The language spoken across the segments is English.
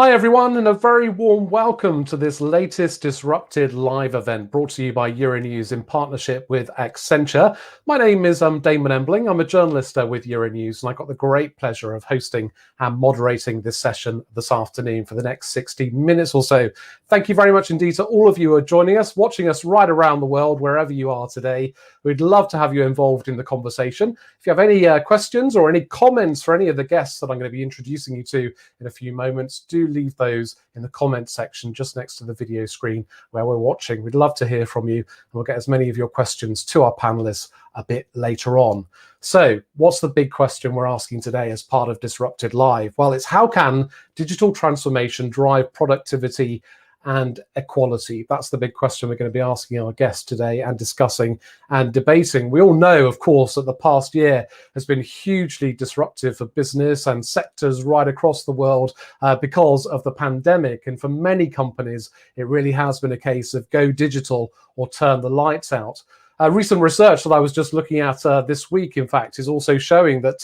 Hi everyone, and a very warm welcome to this latest Disrupted live event brought to you by Euronews in partnership with Accenture. My name is Damon Embling. I'm a journalist with Euronews, and I got the great pleasure of hosting and moderating this session this afternoon for the next 60 minutes or so. Thank you very much indeed to all of you who are joining us, watching us right around the world, wherever you are today. We'd love to have you involved in the conversation. If you have any questions or any comments for any of the guests that I'm going to be introducing you to in a few moments, do leave those in the comments section just next to the video screen where we're watching. We'd love to hear from you, and we'll get as many of your questions to our panelists a bit later on. So what's the big question we're asking today as part of Disrupted Live? Well, it's how can digital transformation drive productivity and equality? That's the big question we're going to be asking our guests today and discussing and debating. We all know, of course, that the past year has been hugely disruptive for business and sectors right across the world because of the pandemic. And for many companies, it really has been a case of go digital or turn the lights out. Recent research that I was just looking at this week, in fact, is also showing that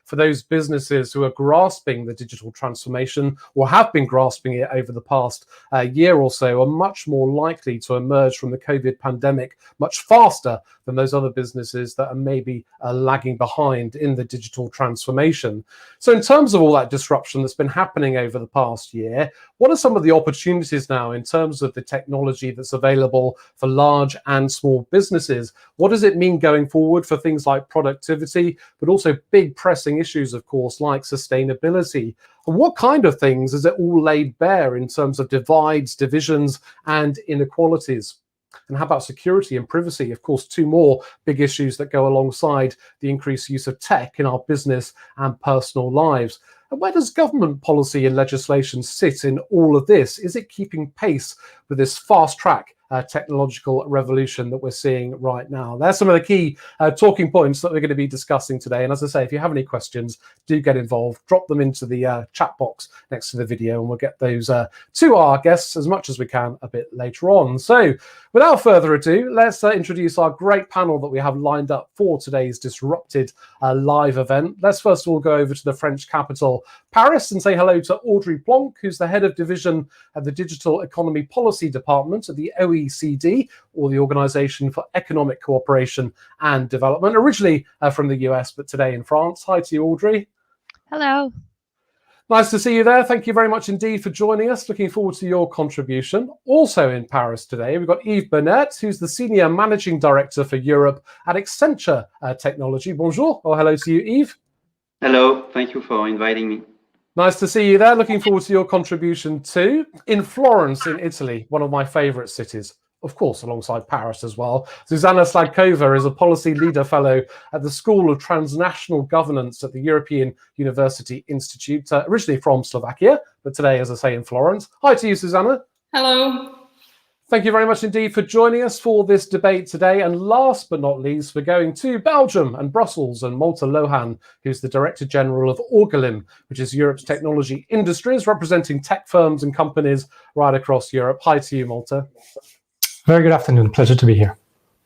for those businesses who are grasping the digital transformation or have been grasping it over the past year or so are much more likely to emerge from the COVID pandemic much faster than those other businesses that are maybe lagging behind in the digital transformation. So in terms of all that disruption that's been happening over the past year, what are some of the opportunities now in terms of the technology that's available for large and small businesses? What does it mean going forward for things like productivity, but also big pressing issues, of course, like sustainability? And what kind of things is it all laid bare in terms of divides, divisions, and inequalities? And how about security and privacy? Of course, two more big issues that go alongside the increased use of tech in our business and personal lives. And where does government policy and legislation sit in all of this? Is it keeping pace with this fast track technological revolution that we're seeing right now? There's some of the key talking points that we're going to be discussing today. And as I say, if you have any questions, do get involved. Drop them into the chat box next to the video, and we'll get those to our guests as much as we can a bit later on. So without further ado, let's introduce our great panel that we have lined up for today's Disrupted live event. Let's first of all go over to the French capital, Paris, and say hello to Audrey Plonk, who's the head of division at the Digital Economy Policy Department at the OECD, or the Organization for Economic Cooperation and Development, originally from the US, but today in France. Hi to you, Audrey. Hello. Nice to see you there. Thank you very much indeed for joining us. Looking forward to your contribution. Also in Paris today, we've got Yves Bernaert, who's the Senior Managing Director for Europe at Accenture Technology. Bonjour, or hello to you, Yves. Hello, thank you for inviting me. Nice to see you there. Looking forward to your contribution too. In Florence, in Italy, one of my favorite cities, of course, alongside Paris as well, Zuzana Sladkova is a policy leader fellow at the School of Transnational Governance at the European University Institute, originally from Slovakia, but today, as I say, in Florence. Hi to you, Zuzana. Hello. Thank you very much indeed for joining us for this debate today. And last but not least, we're going to Belgium and Brussels and Malte Lohan, who's the Director General of Orgalim, which is Europe's technology industries, representing tech firms and companies right across Europe. Hi to you, Malte. Very good afternoon. Pleasure to be here.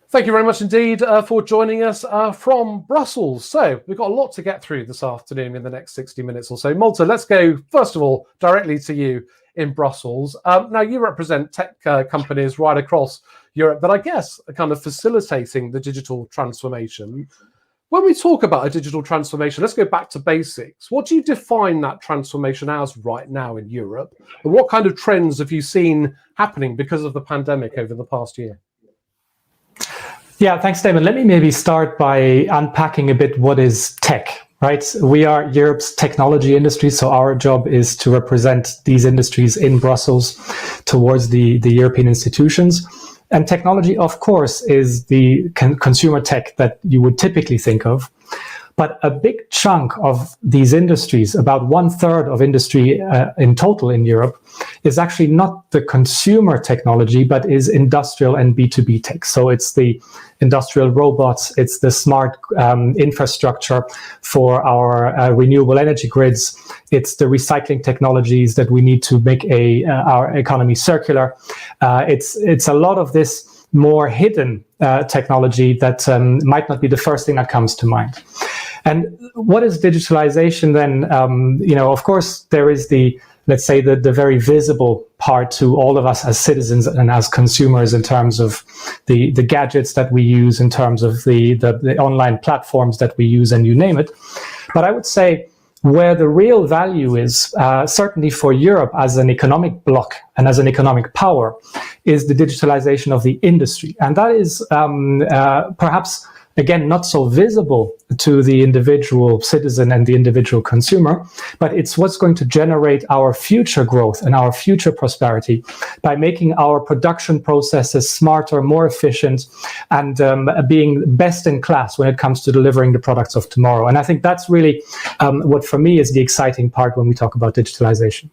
Thank you very much indeed for joining us from Brussels. So we've got a lot to get through this afternoon in the next 60 minutes or so. Malte, let's go, first of all, directly to you in Brussels. Now, you represent tech companies right across Europe that I guess are kind of facilitating the digital transformation. When we talk about a digital transformation, let's go back to basics. What do you define that transformation as right now in Europe? And what kind of trends have you seen happening because of the pandemic over the past year? Yeah, thanks, Damon. Let me maybe start by unpacking a bit what is tech, right? We are Europe's technology industry, so our job is to represent these industries in Brussels towards the European institutions. And technology, of course, is the consumer tech that you would typically think of. But a big chunk of these industries, about 1/3 of industry in total in Europe, is actually not the consumer technology, but is industrial and B2B tech. So it's the industrial robots, it's the smart infrastructure for our renewable energy grids, it's the recycling technologies that we need to make our economy circular. It's a lot of this more hidden technology that might not be the first thing that comes to mind. And what is digitalization then? Of course, there is let's say the very visible part to all of us as citizens and as consumers in terms of the gadgets that we use, in terms of the online platforms that we use, and you name it. But I would say where the real value is, certainly for Europe as an economic bloc and as an economic power, is the digitalization of the industry. And that is perhaps, again, not so visible to the individual citizen and the individual consumer, but it's what's going to generate our future growth and our future prosperity by making our production processes smarter, more efficient, and being best in class when it comes to delivering the products of tomorrow. And I think that's really what, for me, is the exciting part when we talk about digitalization.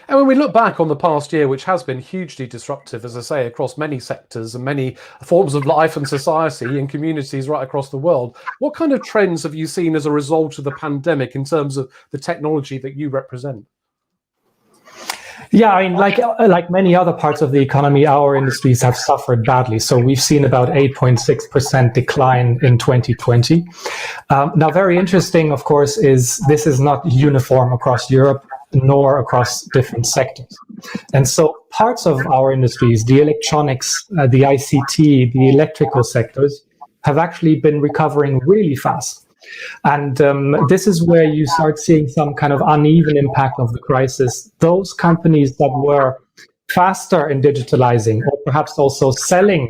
And when we look back on the past year, which has been hugely disruptive, as I say, across many sectors and many forms of life and society and communities right across the world, what kind of trends have you seen as a result of the pandemic in terms of the technology that you represent? Yeah, I mean, like many other parts of the economy, our industries have suffered badly. So we've seen about 8.6% decline in 2020. Now, very interesting, of course, is this is not uniform across Europe, nor across different sectors. And so parts of our industries, the electronics, the ICT, the electrical sectors, have actually been recovering really fast. And this is where you start seeing some kind of uneven impact of the crisis. Those companies that were faster in digitalizing, or perhaps also selling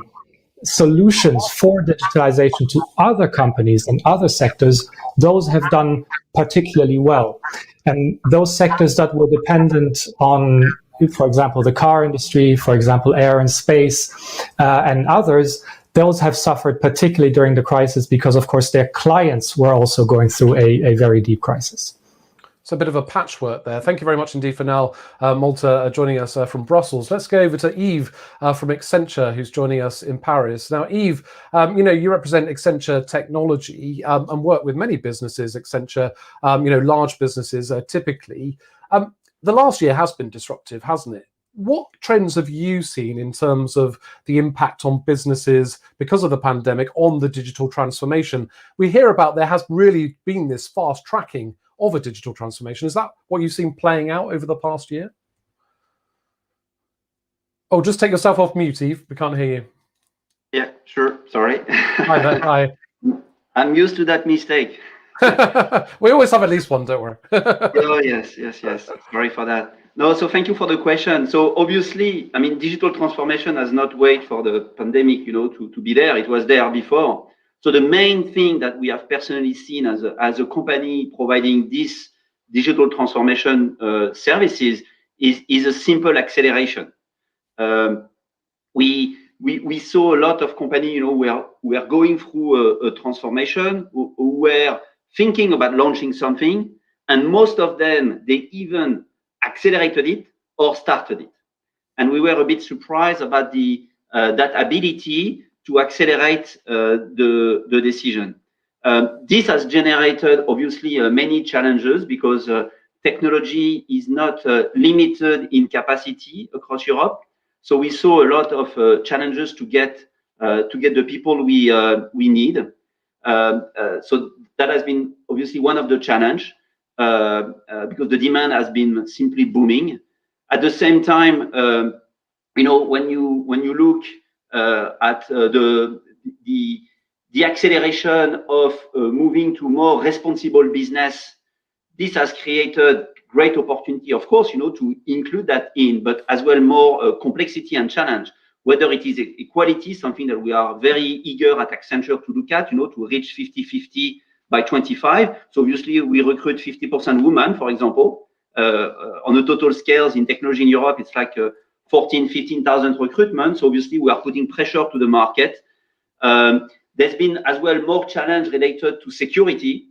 solutions for digitalization to other companies and other sectors, those have done particularly well. And those sectors that were dependent on, for example, the car industry, for example, air and space, and others, those have suffered particularly during the crisis because, of course, their clients were also going through a very deep crisis. So a bit of a patchwork there. Thank you very much indeed for now, Malte, joining us from Brussels. Let's go over to Yves from Accenture, who's joining us in Paris. Now, Yves, you represent Accenture Technology and work with many businesses, Accenture, large businesses typically. The last year has been disruptive, hasn't it? What trends have you seen in terms of the impact on businesses because of the pandemic on the digital transformation? We hear about there has really been this fast tracking of a digital transformation. Is that what you've seen playing out over the past year? Oh, just take yourself off mute, Yves. We can't hear you. Yeah, sure. Sorry. Hi there. Hi. I'm used to that mistake. We always have at least one, don't worry. Oh, yes. Sorry for that. No, so thank you for the question. So obviously, I mean, digital transformation has not waited for the pandemic, to be there. It was there before. So the main thing that we have personally seen as a company providing this digital transformation services is a simple acceleration. We saw a lot of companies, who are going through a transformation, who were thinking about launching something, and most of them, they even accelerated it or started it. And we were a bit surprised about that ability to accelerate the decision. This has generated, obviously, many challenges because technology is not limited in capacity across Europe. So we saw a lot of challenges to get the people we need. So that has been obviously one of the challenge because the demand has been simply booming. At the same time, when you look at the acceleration of moving to more responsible business, this has created great opportunity, of course, to include that in, but as well more complexity and challenge. Whether it is equality, something that we are very eager at Accenture to look at, to reach 50-50 by 25. So obviously we recruit 50% women, for example. On the total scales in technology in Europe, it's like 15,000 recruitments. So obviously we are putting pressure to the market. There's been as well more challenge related to security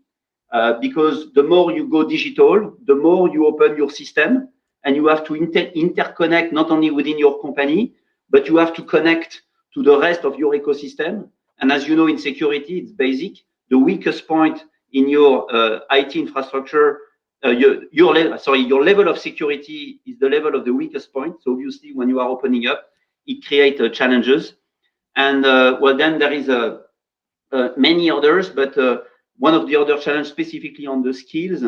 because the more you go digital, the more you open your system and you have to interconnect not only within your company, but you have to connect to the rest of your ecosystem. And as you know, in security, it's basic. The weakest point in your IT infrastructure, your level of security is the level of the weakest point. So obviously, when you are opening up, it creates challenges. And then there is many others, but one of the other challenges specifically on the skills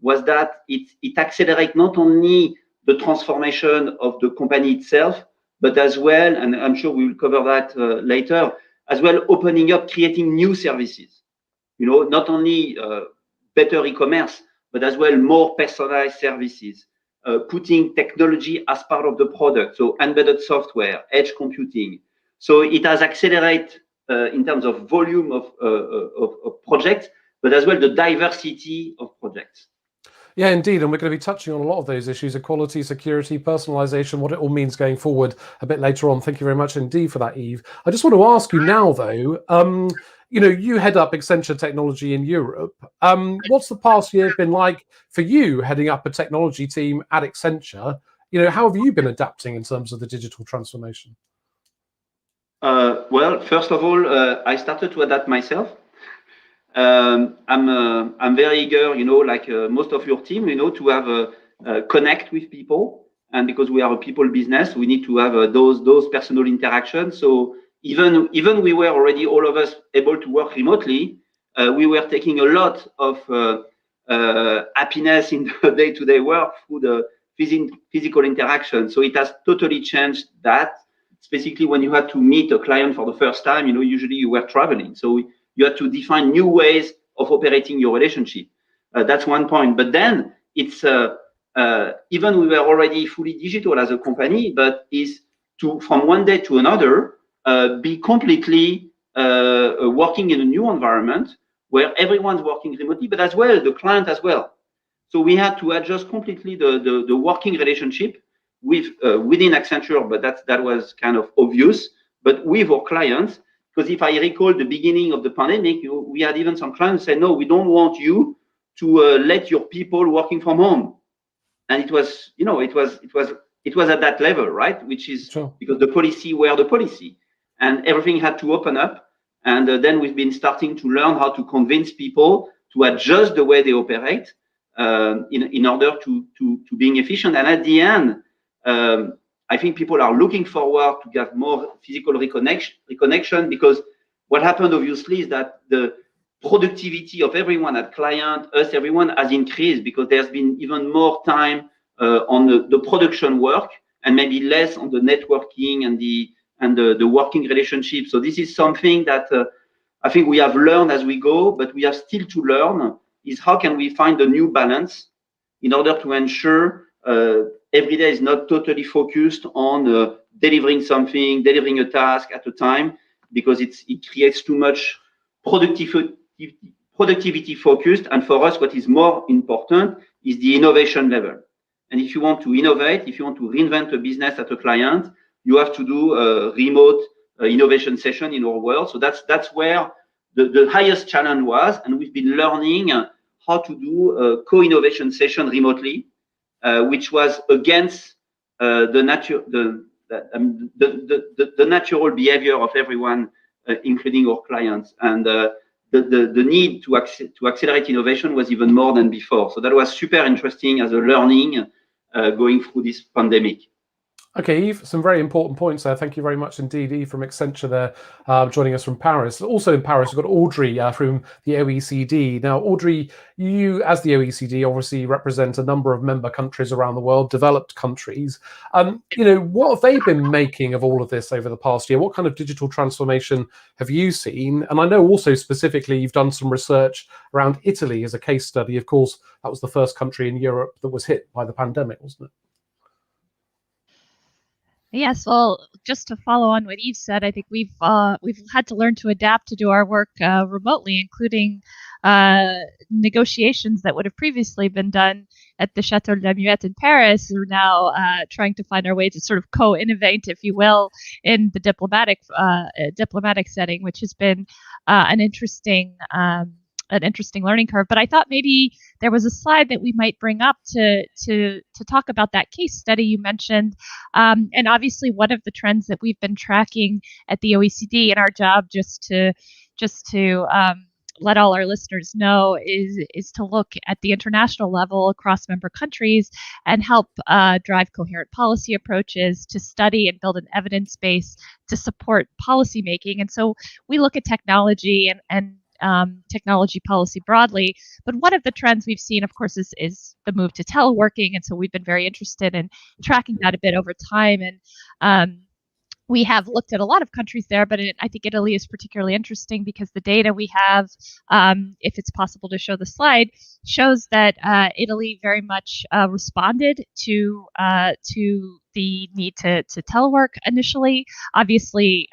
was that it accelerates not only the transformation of the company itself, but as well, and I'm sure we will cover that later, as well opening up, creating new services. Not only better e-commerce, but as well more personalized services, putting technology as part of the product, so embedded software, edge computing. So it has accelerated in terms of volume of projects, but as well the diversity of projects. Yeah, indeed. And we're going to be touching on a lot of those issues: equality, security, personalization, what it all means going forward a bit later on. Thank you very much indeed for that, Yves. I just want to ask you now, though, you head up Accenture Technology in Europe. What's the past year been like for you heading up a technology team at Accenture? How have you been adapting in terms of the digital transformation? Well, first of all, I started to adapt myself. I'm very eager, like most of your team, to have a connect with people, and because we are a people business, we need to have those personal interactions. So even we were already all of us able to work remotely, we were taking a lot of happiness in the day-to-day work through the physical interaction. So it has totally changed that. Specifically, when you had to meet a client for the first time, usually you were traveling. So you had to define new ways of operating your relationship. That's one point. But then it's even we were already fully digital as a company, but is to from one day to another be completely working in a new environment where everyone's working remotely, but as well the client as well. So we had to adjust completely the working relationship within Accenture, but that was kind of obvious. But with our clients. Because if I recall the beginning of the pandemic, we had even some clients say, no, we don't want you to let your people working from home. And it was at that level, right? Which is sure. Because the policy were the policy, and everything had to open up. And then we've been starting to learn how to convince people to adjust the way they operate in order to being efficient. And at the end, I think people are looking forward to get more physical reconnection, because what happened obviously is that the productivity of everyone at client, us, everyone has increased because there's been even more time on the production work and maybe less on the networking and the working relationship. So this is something that I think we have learned as we go, but we have still to learn is how can we find a new balance in order to ensure every day is not totally focused on delivering a task at a time, because it creates too much productivity focused. And for us, what is more important is the innovation level. And if you want to innovate, if you want to reinvent a business at a client, you have to do a remote innovation session in our world. So that's where the highest challenge was. And we've been learning how to do a co-innovation session remotely. Which was against the natural behavior of everyone, including our clients, and the need to accelerate innovation was even more than before. So that was super interesting as a learning going through this pandemic. Okay, Yves, some very important points there. Thank you very much indeed, Yves from Accenture there, joining us from Paris. Also in Paris, we've got Audrey from the OECD. Now, Audrey, you as the OECD obviously represent a number of member countries around the world, developed countries. What have they been making of all of this over the past year? What kind of digital transformation have you seen? And I know also specifically you've done some research around Italy as a case study. Of course, that was the first country in Europe that was hit by the pandemic, wasn't it? Yes, well, just to follow on what Yves said, I think we've had to learn to adapt to do our work remotely, including negotiations that would have previously been done at the Château de la Muette in Paris. We're now trying to find our way to sort of co-innovate, if you will, in the diplomatic setting, which has been an interesting learning curve. But I thought maybe there was a slide that we might bring up to talk about that case study you mentioned. And obviously one of the trends that we've been tracking at the OECD in our job, just to let all our listeners know, is to look at the international level across member countries and help drive coherent policy approaches, to study and build an evidence base to support policy making. And so we look at technology and technology policy broadly. But one of the trends we've seen, of course, is the move to teleworking. And so we've been very interested in tracking that a bit over time. And we have looked at a lot of countries there, but I think Italy is particularly interesting because the data we have, if it's possible to show the slide, shows that Italy very much responded to the need to telework initially. Obviously,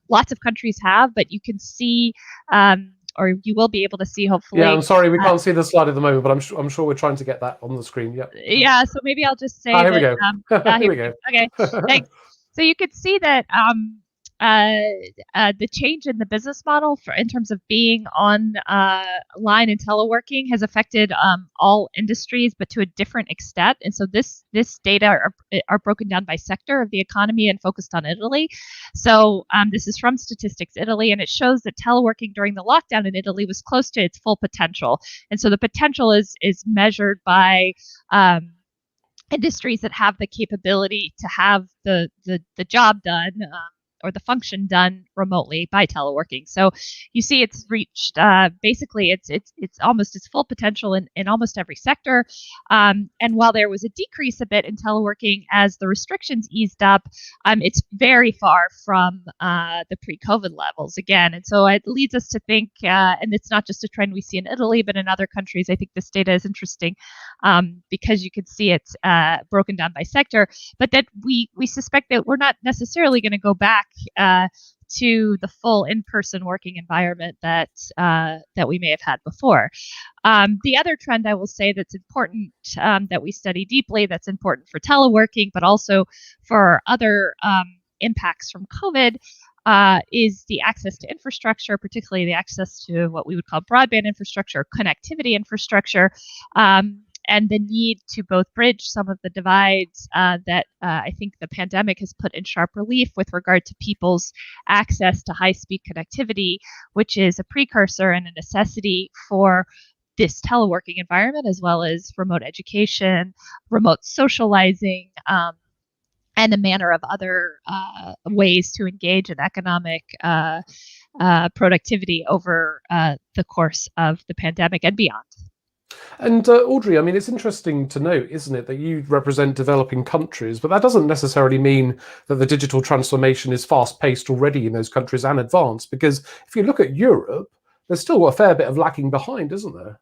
lots of countries have, but you can see, or you will be able to see, hopefully. Yeah, I'm sorry, we can't see the slide at the moment, but I'm sure we're trying to get that on the screen. Yep. Yeah, so maybe I'll just say here that. We go. Here we go. Okay, thanks. So you could see that the change in the business model in terms of being on line and teleworking has affected all industries, but to a different extent. And so this data are broken down by sector of the economy and focused on Italy. So this is from Statistics Italy, and it shows that teleworking during the lockdown in Italy was close to its full potential. And so the potential is measured by industries that have the capability to have the job done or the function done remotely by teleworking. So you see it's reached basically it's almost its full potential in almost every sector. And while there was a decrease a bit in teleworking as the restrictions eased up, it's very far from the pre-COVID levels again. And so it leads us to think, and it's not just a trend we see in Italy, but in other countries. I think this data is interesting because you can see it's broken down by sector, but that we suspect that we're not necessarily going to go back to the full in-person working environment that we may have had before. The other trend I will say that's important that we study deeply, that's important for teleworking, but also for other impacts from COVID, is the access to infrastructure, particularly the access to what we would call broadband infrastructure, connectivity infrastructure, and the need to both bridge some of the divides that I think the pandemic has put in sharp relief with regard to people's access to high-speed connectivity, which is a precursor and a necessity for this teleworking environment, as well as remote education, remote socializing, and a manner of other ways to engage in economic productivity over the course of the pandemic and beyond. And Audrey, I mean, it's interesting to note, isn't it, that you represent developing countries, but that doesn't necessarily mean that the digital transformation is fast-paced already in those countries and advanced, because if you look at Europe, there's still a fair bit of lagging behind, isn't there?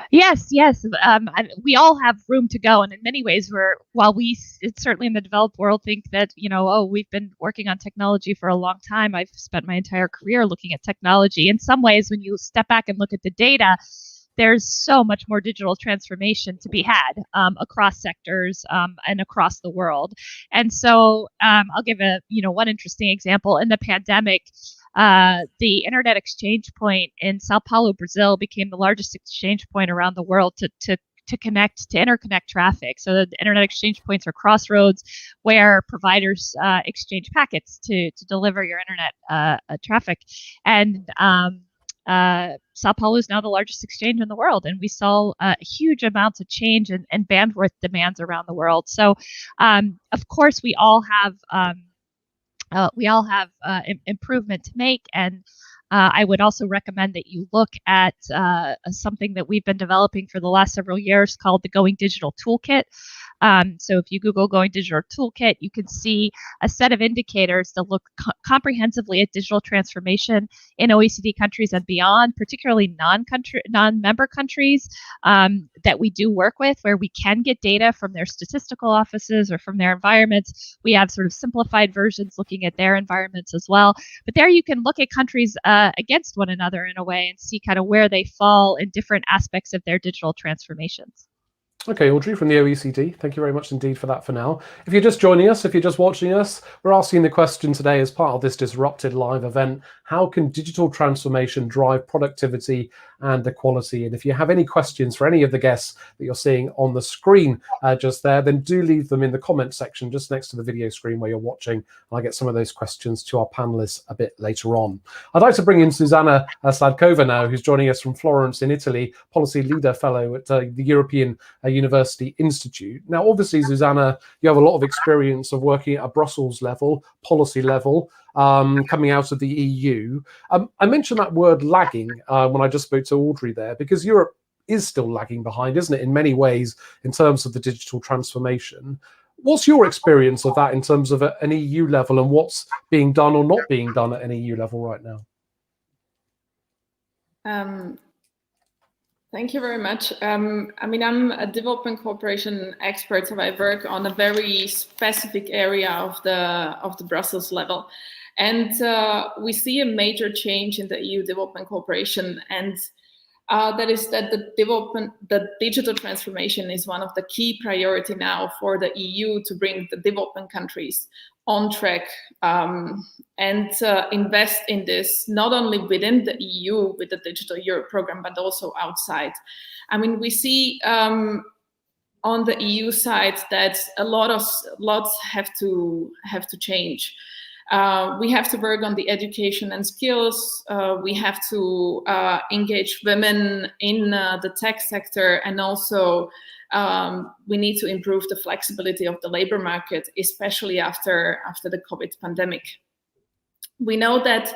Yes. We all have room to go. And in many ways, while it's certainly in the developed world think that, we've been working on technology for a long time. I've spent my entire career looking at technology. In some ways, when you step back and look at the data, there's so much more digital transformation to be had across sectors and across the world. And so I'll give one interesting example. In the pandemic, the internet exchange point in Sao Paulo, Brazil, became the largest exchange point around the world to interconnect traffic. So the internet exchange points are crossroads where providers exchange packets to deliver your internet traffic. And Sao Paulo is now the largest exchange in the world, and we saw huge amounts of change and bandwidth demands around the world. So, of course, we all have improvement to make, and I would also recommend that you look at something that we've been developing for the last several years called the Going Digital Toolkit. So if you Google Going Digital Toolkit, you can see a set of indicators that look comprehensively at digital transformation in OECD countries and beyond, particularly non-member countries that we do work with, where we can get data from their statistical offices or from their environments. We have sort of simplified versions looking at their environments as well. But there you can look at countries against one another in a way and see kind of where they fall in different aspects of their digital transformations. Okay, Audrey from the OECD, thank you very much indeed for that for now. If you're just joining us, if you're just watching us, we're asking the question today as part of this Disrupted live event, how can digital transformation drive productivity and equality? And if you have any questions for any of the guests that you're seeing on the screen just there, then do leave them in the comment section just next to the video screen where you're watching. And I'll get some of those questions to our panelists a bit later on. I'd like to bring in Zuzana Sladkova now, who's joining us from Florence in Italy, Policy Leader Fellow at the European University Institute. Now, obviously, Zuzana, you have a lot of experience of working at a Brussels level, policy level, coming out of the EU. I mentioned that word lagging when I just spoke to Audrey there, because Europe is still lagging behind, isn't it, in many ways in terms of the digital transformation. What's your experience of that in terms of an EU level, and what's being done or not being done at an EU level right now? Thank you very much. I mean, I'm a development cooperation expert, so I work on a very specific area of the Brussels level, and we see a major change in the EU development cooperation, and that is that the digital transformation is one of the key priority now for the EU to bring the development countries on track and invest in this, not only within the EU with the Digital Europe program, but also outside. I mean, we see on the EU side that lots have to change. We have to work on the education and skills. We have to engage women in the tech sector, and also we need to improve the flexibility of the labor market, especially after the COVID pandemic. We know that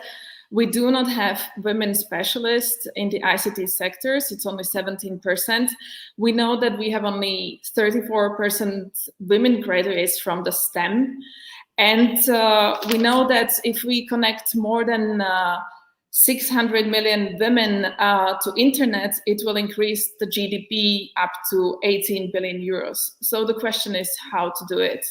we do not have women specialists in the ICT sectors. It's only 17%. We know that we have only 34% women graduates from the STEM. And we know that if we connect more than 600 million women to internet, it will increase the GDP up to 18 billion euros. So the question is how to do it.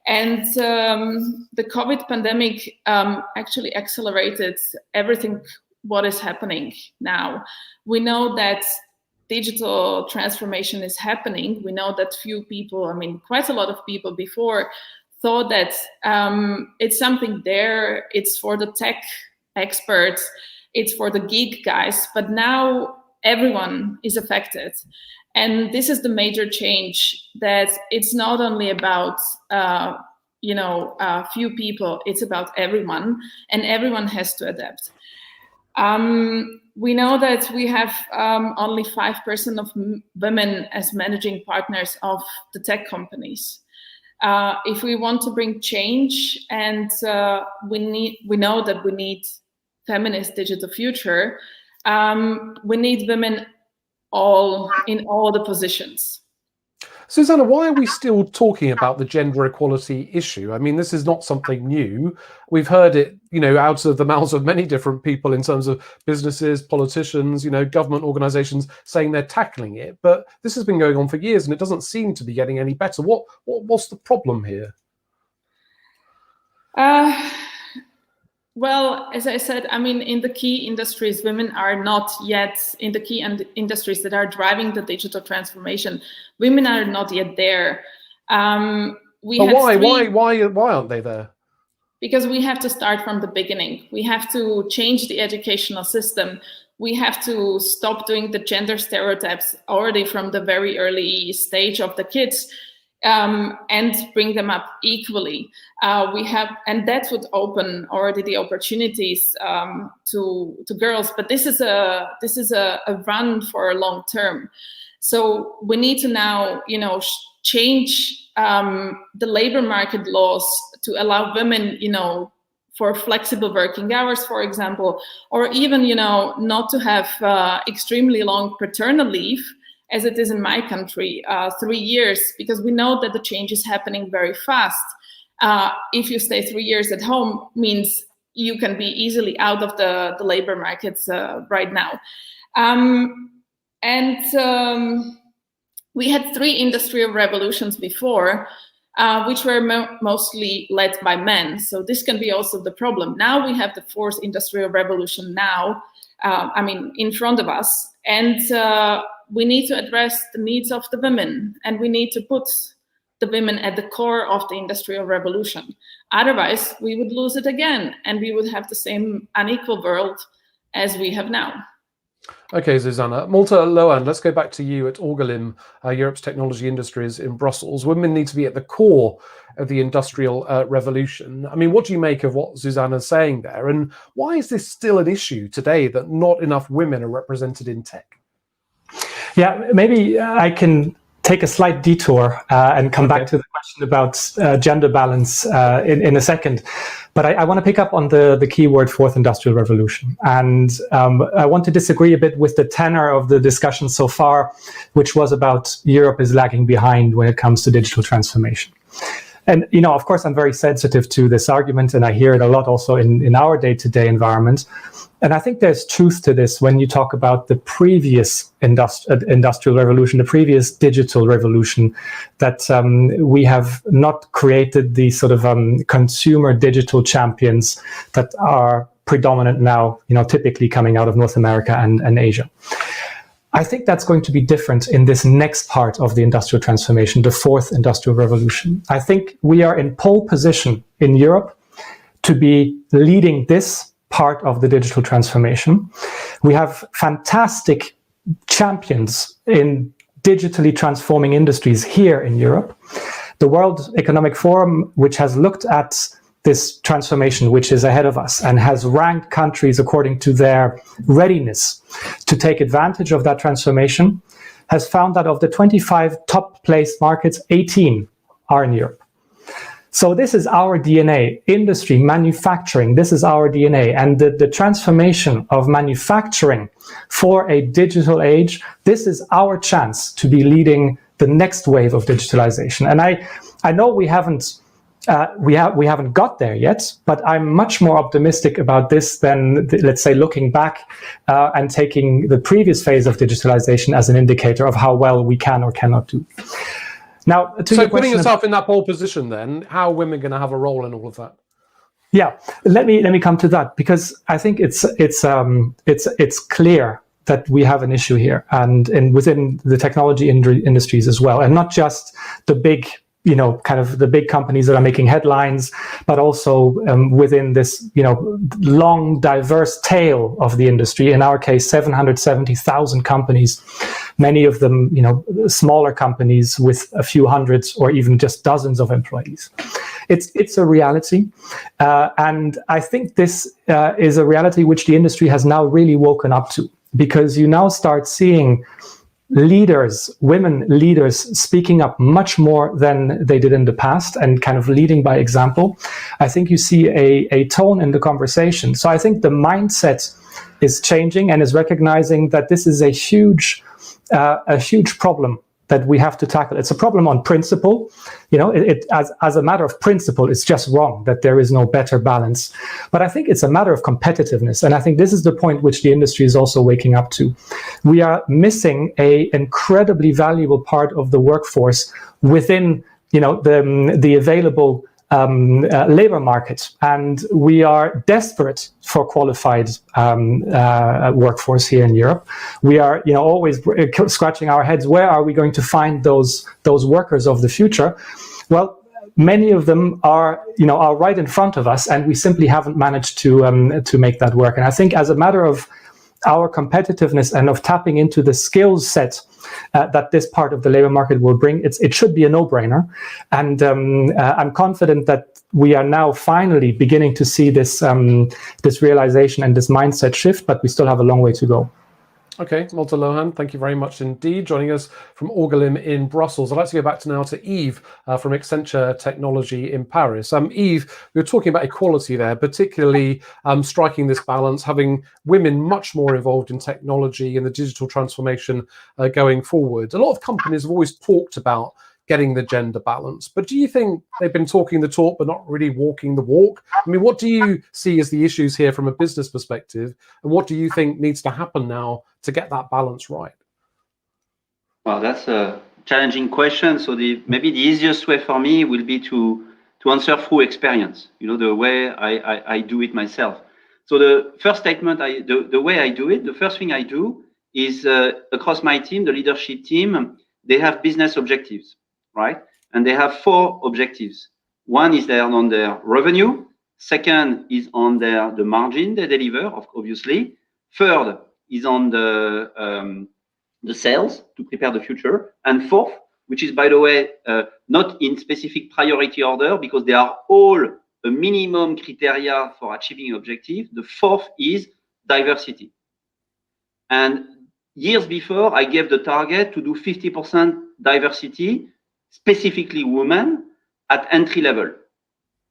And the COVID pandemic actually accelerated everything what is happening now. We know that digital transformation is happening. We know that few people, I mean, quite a lot of people before thought that it's something there, it's for the tech experts, it's for the geek guys, but now everyone is affected. And this is the major change, that it's not only about few people, it's about everyone, and everyone has to adapt. We know that we have only 5% of women as managing partners of the tech companies. If we want to bring change, and we know that we need feminist digital future, we need women in all the positions. Zuzana, why are we still talking about the gender equality issue? I mean, this is not something new. We've heard it, out of the mouths of many different people in terms of businesses, politicians, government organizations saying they're tackling it. But this has been going on for years, and it doesn't seem to be getting any better. What's the problem here? Well, as I said, I mean, in the key industries, women are not yet in the key industries that are driving the digital transformation. Women are not yet there. Why aren't they there? Because we have to start from the beginning. We have to change the educational system. We have to stop doing the gender stereotypes already from the very early stage of the kids. And bring them up equally. And that would open already the opportunities to girls. But this is a run for a long term. So we need to now, change the labor market laws to allow women, for flexible working hours, for example, or even, not to have extremely long paternal leave, as it is in my country, 3 years, because we know that the change is happening very fast. If you stay 3 years at home, means you can be easily out of the labor markets right now. We had 3 industrial revolutions before, which were mostly led by men. So this can be also the problem. Now we have the 4th industrial revolution now, in front of us. And we need to address the needs of the women, and we need to put the women at the core of the industrial revolution. Otherwise, we would lose it again, and we would have the same unequal world as we have now. Okay, Zuzana. Malte Lohan, let's go back to you at Orgalim, Europe's technology industries in Brussels. Women need to be at the core of the industrial revolution. I mean, what do you make of what Zuzana's saying there? And why is this still an issue today that not enough women are represented in tech? Yeah, maybe I can take a slight detour and come back to the question about gender balance in a second. But I want to pick up on the keyword fourth industrial revolution. And I want to disagree a bit with the tenor of the discussion so far, which was about Europe is lagging behind when it comes to digital transformation. And, of course, I'm very sensitive to this argument, and I hear it a lot also in our day-to-day environment. And I think there's truth to this when you talk about the previous industrial revolution, the previous digital revolution, that we have not created the sort of consumer digital champions that are predominant now, typically coming out of North America and Asia. I think that's going to be different in this next part of the industrial transformation, the fourth industrial revolution. I think we are in pole position in Europe to be leading this part of the digital transformation. We have fantastic champions in digitally transforming industries here in Europe. The World Economic Forum, which has looked at this transformation which is ahead of us and has ranked countries according to their readiness to take advantage of that transformation, has found that of the 25 top placed markets, 18 are in Europe. So this is our DNA, industry, manufacturing, this is our DNA. And the transformation of manufacturing for a digital age, this is our chance to be leading the next wave of digitalization. And I know we haven't got there yet, but I'm much more optimistic about this than, let's say, looking back and taking the previous phase of digitalization as an indicator of how well we can or cannot do. Now, so putting yourself in that pole position, then, how are women going to have a role in all of that? Yeah, let me come to that, because I think it's clear that we have an issue here, and within the technology industries as well, and not just the big, kind of the big companies that are making headlines, but also within this, long, diverse tail of the industry. In our case, 770,000 companies, many of them, smaller companies with a few hundreds or even just dozens of employees. It's a reality. And I think this is a reality which the industry has now really woken up to, because you now start seeing leaders, women leaders, speaking up much more than they did in the past and kind of leading by example. I think you see a tone in the conversation. So I think the mindset is changing and is recognizing that this is a huge problem that we have to tackle. It's a problem on principle. As a matter of principle, it's just wrong that there is no better balance. But I think it's a matter of competitiveness. And I think this is the point which the industry is also waking up to. We are missing an incredibly valuable part of the workforce within, the available labor market, and we are desperate for qualified workforce here in Europe. We are, always scratching our heads. Where are we going to find those workers of the future? Well, many of them are right in front of us, and we simply haven't managed to make that work. And I think, as a matter of our competitiveness and of tapping into the skills set that this part of the labor market will bring, it should be a no-brainer. And I'm confident that we are now finally beginning to see this realization and this mindset shift, but we still have a long way to go. Okay, Malte Lohan, thank you very much indeed. Joining us from Orgalim in Brussels. I'd like to go back now to Yves from Accenture Technology in Paris. Yves, we were talking about equality there, particularly striking this balance, having women much more involved in technology and the digital transformation going forward. A lot of companies have always talked about getting the gender balance, but do you think they've been talking the talk but not really walking the walk? I mean, what do you see as the issues here from a business perspective, and what do you think needs to happen now to get that balance right? Well, that's a challenging question. So maybe the easiest way for me will be to answer through experience, the way I do it myself. So the first statement, the way I do it, the first thing I do is across my team, the leadership team, they have business objectives. Right? And they have 4 objectives. One is on their revenue. Second is on the margin they deliver, obviously. Third is on the sales to prepare the future. And fourth, which is, by the way, not in specific priority order, because they are all a minimum criteria for achieving an objective. The fourth is diversity. And years before, I gave the target to do 50% diversity, specifically women, at entry level.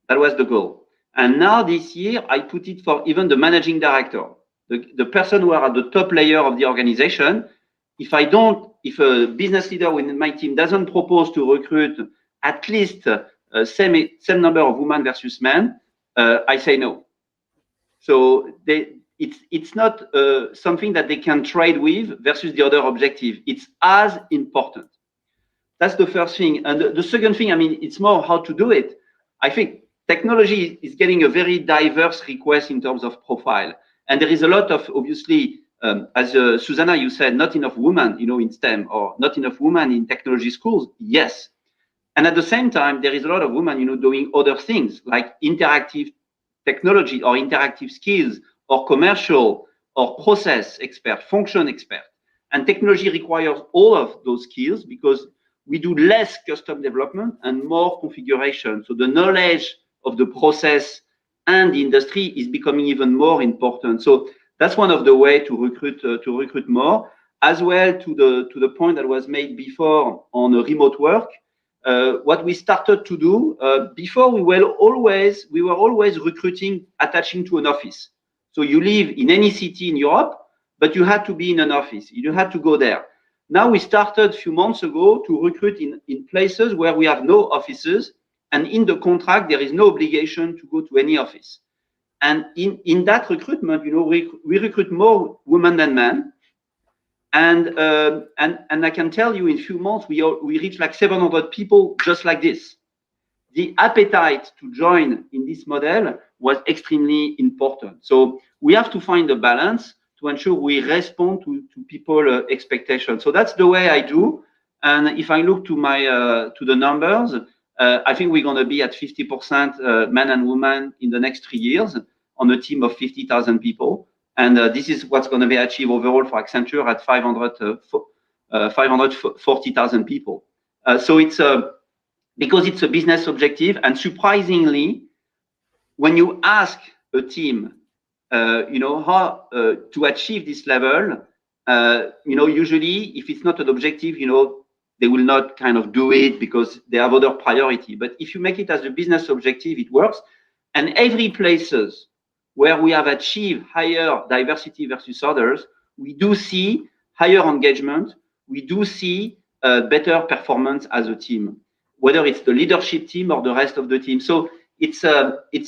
That was the goal. And now this year, I put it for even the managing director, the person who are at the top layer of the organization. If a business leader within my team doesn't propose to recruit at least same number of women versus men, I say no. So it's not something that they can trade with versus the other objective. It's as important. That's the first thing. And the second thing, I mean, it's more how to do it. I think technology is getting a very diverse request in terms of profile. And there is a lot of, obviously, as Zuzana, you said, not enough women, in STEM, or not enough women in technology schools. Yes. And at the same time, there is a lot of women, doing other things like interactive technology or interactive skills or commercial or process expert, function expert. And technology requires all of those skills because we do less custom development and more configuration. So the knowledge of the process and the industry is becoming even more important. So that's one of the ways to recruit more, as well to the point that was made before on remote work. What we started to do before, we were always recruiting, attaching to an office. So you live in any city in Europe, but you had to be in an office. You had to go there. Now we started a few months ago to recruit in places where we have no offices, and in the contract there is no obligation to go to any office. And in that recruitment, we recruit more women than men. And I can tell you, in a few months we reach like 700 people just like this. The appetite to join in this model was extremely important. So we have to find a balance to ensure we respond to people's expectations. So that's the way I do. And if I look to the numbers, I think we're going to be at 50% men and women in the next 3 years on a team of 50,000 people. And this is what's going to be achieved overall for Accenture at 540,000 people. So it's because it's a business objective. And surprisingly, when you ask a team, how to achieve this level, usually if it's not an objective, they will not kind of do it because they have other priority. But if you make it as a business objective, it works. And every places where we have achieved higher diversity versus others, we do see higher engagement. We do see better performance as a team, whether it's the leadership team or the rest of the team. So it's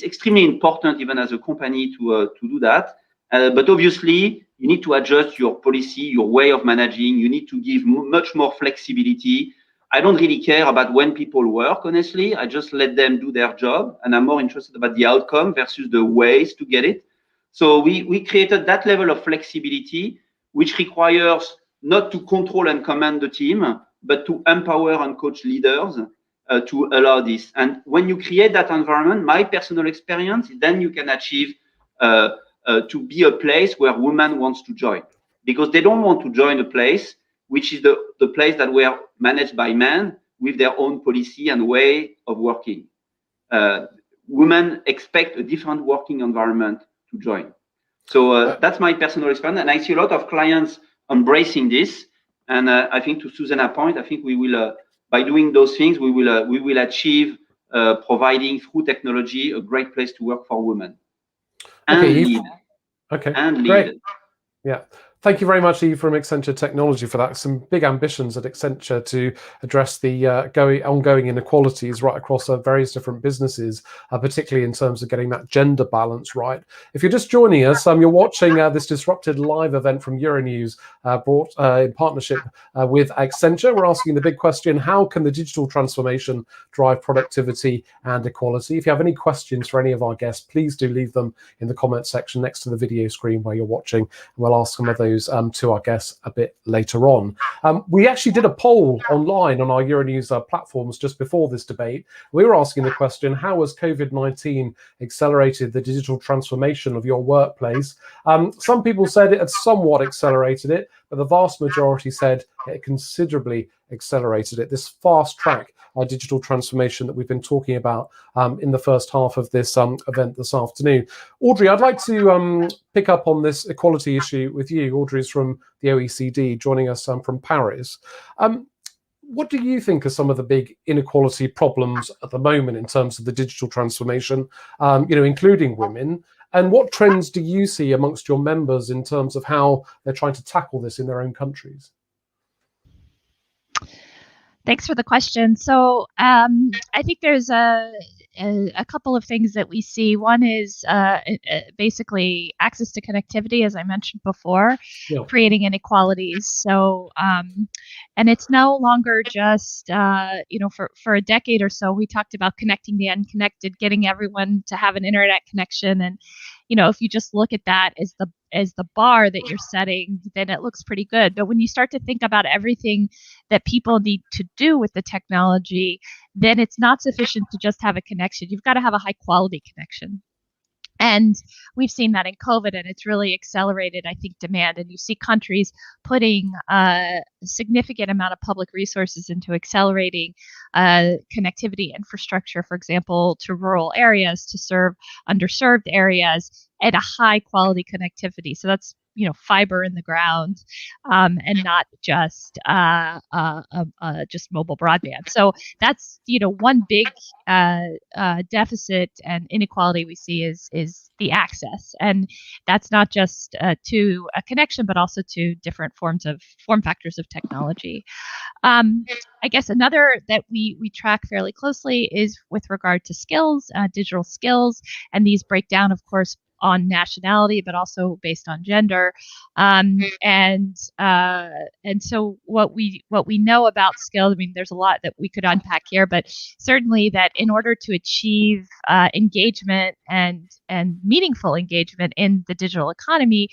extremely important, even as a company, to do that. But obviously, you need to adjust your policy, your way of managing. You need to give much more flexibility. I don't really care about when people work, honestly. I just let them do their job, and I'm more interested about the outcome versus the ways to get it. So we created that level of flexibility, which requires not to control and command the team, but to empower and coach leaders to allow this. And when you create that environment, my personal experience, then you can achieve to be a place where women wants to join, because they don't want to join a place which is the place that were managed by men with their own policy and way of working. Women expect a different working environment to join. So that's my personal experience, and I see a lot of clients embracing this. And I think, to Zuzana's point, I think we will, by doing those things, we will achieve providing through technology a great place to work for women and lead. Okay, and great. lead. Yeah. Thank you very much, Yves, from Accenture Technology, for that. Some big ambitions at Accenture to address the ongoing inequalities right across various different businesses, particularly in terms of getting that gender balance right. If you're just joining us, you're watching this Disrupted live event from Euronews, brought in partnership with Accenture. We're asking the big question: how can the digital transformation drive productivity and equality? If you have any questions for any of our guests, please do leave them in the comment section next to the video screen where you're watching, and we'll ask some of those to our guests a bit later on. We actually did a poll online on our Euronews platforms just before this debate. We were asking the question: how has COVID-19 accelerated the digital transformation of your workplace? Some people said it had somewhat accelerated it, but the vast majority said it considerably accelerated it. This fast track digital transformation that we've been talking about in the first half of this event this afternoon. Audrey, I'd like to pick up on this equality issue with you. Audrey is from the OECD, joining us from Paris. what do you think are some of the big inequality problems at the moment in terms of the digital transformation, including women? And what trends do you see amongst your members in terms of how they're trying to tackle this in their own countries? Thanks for the question. So I think there's a couple of things that we see. One is basically access to connectivity, as I mentioned before, creating inequalities. So, and it's no longer just, for a decade or so, we talked about connecting the unconnected, getting everyone to have an internet connection. And, if you just look at that as the bar that you're setting, then it looks pretty good. But when you start to think about everything that people need to do with the technology, then it's not sufficient to just have a connection. You've got to have a high quality connection. And we've seen that in COVID, and it's really accelerated, I think, demand. And you see countries putting a significant amount of public resources into accelerating connectivity infrastructure, for example, to rural areas, to serve underserved areas at a high quality connectivity. So that's fiber in the ground, and not just mobile broadband. So that's one big deficit and inequality we see is the access, and that's not just to a connection, but also to different form factors of technology. I guess another that we track fairly closely is with regard to skills, digital skills, and these break down, of course, on nationality, but also based on gender. And so what we know about skills, I mean, there's a lot that we could unpack here, but certainly that in order to achieve engagement and meaningful engagement in the digital economy,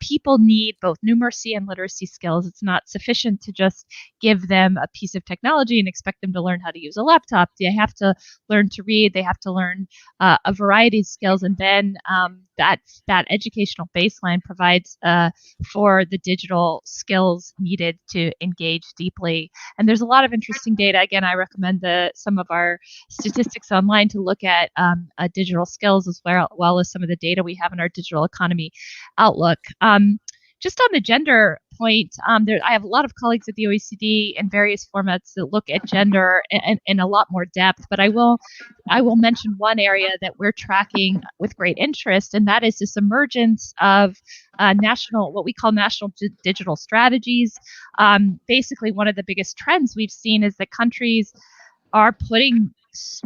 people need both numeracy and literacy skills. It's not sufficient to just give them a piece of technology and expect them to learn how to use a laptop. They have to learn to read. They have to learn a variety of skills, and then that educational baseline provides for the digital skills needed to engage deeply. And there's a lot of interesting data. Again, I recommend some of our statistics online to look at digital skills as well as some of the data we have in our digital economy outlook. Just on the gender point, I have a lot of colleagues at the OECD in various formats that look at gender in a lot more depth, but I will mention one area that we're tracking with great interest, and that is this emergence of what we call national digital strategies. Basically, one of the biggest trends we've seen is that countries are putting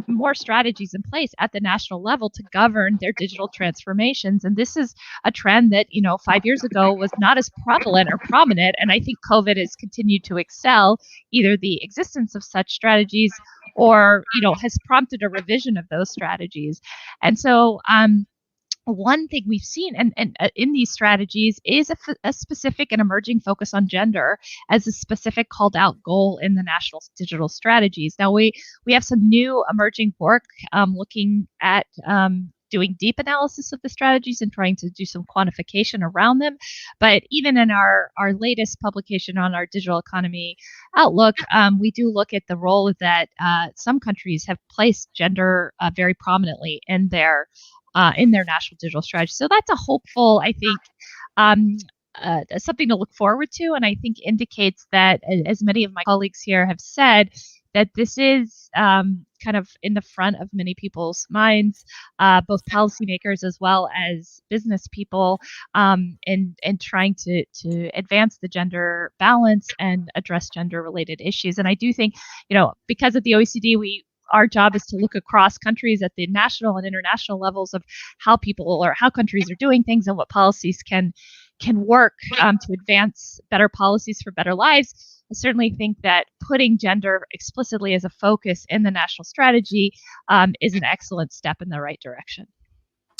more strategies in place at the national level to govern their digital transformations. And this is a trend that, 5 years ago was not as prevalent or prominent. And I think COVID has continued to excel either the existence of such strategies or, has prompted a revision of those strategies. And so, one thing we've seen and in these strategies is a specific and emerging focus on gender as a specific called out goal in the national digital strategies. Now we have some new emerging work looking at doing deep analysis of the strategies and trying to do some quantification around them. But even in our latest publication on our digital economy outlook, we do look at the role that some countries have placed gender very prominently in their national digital strategy. So that's a hopeful, I think, something to look forward to. And I think indicates that, as many of my colleagues here have said, that this is kind of in the front of many people's minds, both policymakers as well as business people, in trying to advance the gender balance and address gender-related issues. And I do think, because of the OECD, our job is to look across countries at the national and international levels of how countries are doing things and what policies can work to advance better policies for better lives. I certainly think that putting gender explicitly as a focus in the national strategy is an excellent step in the right direction.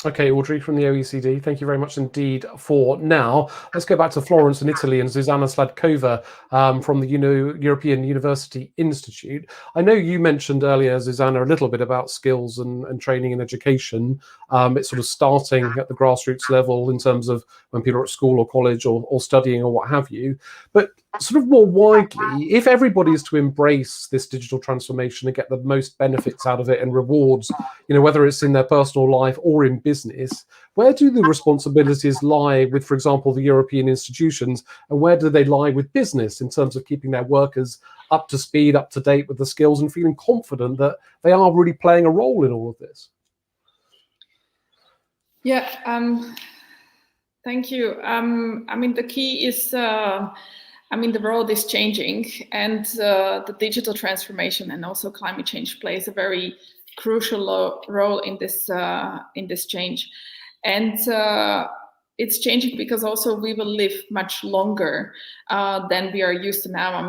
Okay, Audrey from the OECD, thank you very much indeed for now. Let's go back to Florence in Italy and Zuzana Sladkova from the European University Institute. I know you mentioned earlier, Zuzana, a little bit about skills and training and education. It's sort of starting at the grassroots level in terms of when people are at school or college or studying or what have you. But sort of more widely, if everybody is to embrace this digital transformation and get the most benefits out of it and rewards, whether it's in their personal life or in business, where do the responsibilities lie with, for example, the European institutions, and where do they lie with business in terms of keeping their workers up to speed, up to date with the skills, and feeling confident that they are really playing a role in all of this? Yeah, thank you. The key is, the world is changing, and the digital transformation and also climate change plays a very crucial role in this change. And it's changing because also we will live much longer than we are used to now.